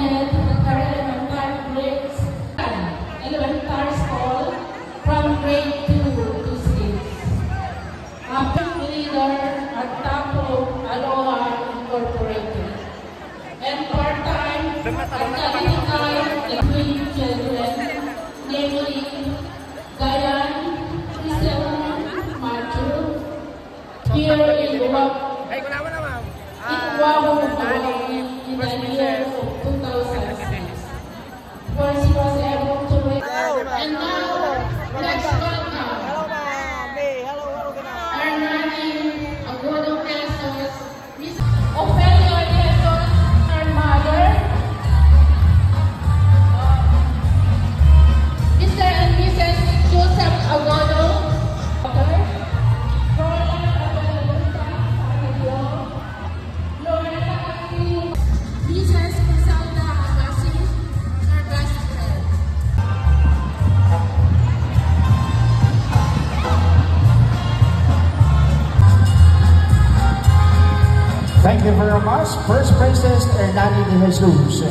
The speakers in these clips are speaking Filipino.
attended the elementary school from grade 2 to 6. After leader at Tapo Aloha Incorporated. And part-time at Kalinikay between children, namely Gayan, Christian, Matthew, here in Oahu, Hawaii, in the year of 2006. For she was able to raise. And now, let's welcome Hernani Agodo Jesus, Miss Ophelia Jesus, her mother, Mr. and Mrs. Joseph Agodo, daughter, Roland Abelusa, Loretta Aquino, Mrs. Griselda Abasi, her best friend. Thank you very much. First Princess Hernani de Jesus.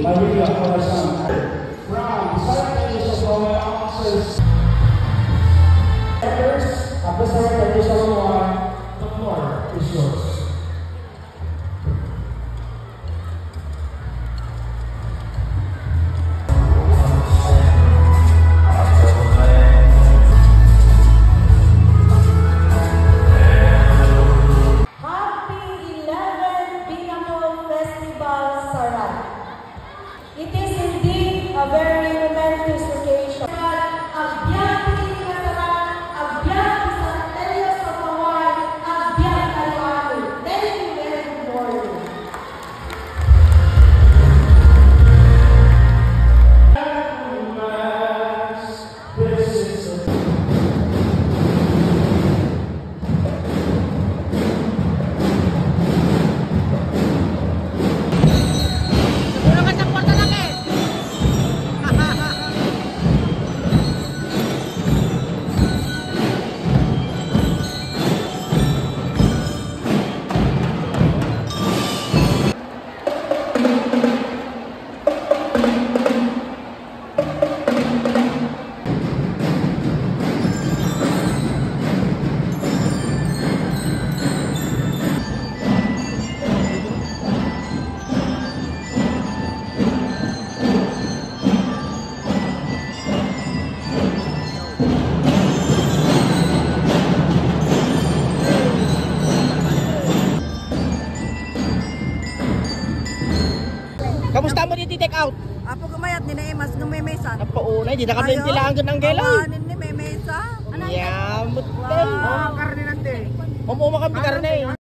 Bigla for our son. From Southeast Hawaiian officers, Officer Traditional One, the floor is yours. It is indeed a very momentous occasion. Agbyag pinakasaran, agbyag sa Telio sa Hawaii, agbyag alawali. Thank you very much. Kamusta mo dito take out? Apo kumayat ni Naimas nung may mesa. Napaunay, di na kami tilaan ko ng gelaw. Awanin ni may mesa. Yamot din. Wow, karne nante. Umuma kami karne.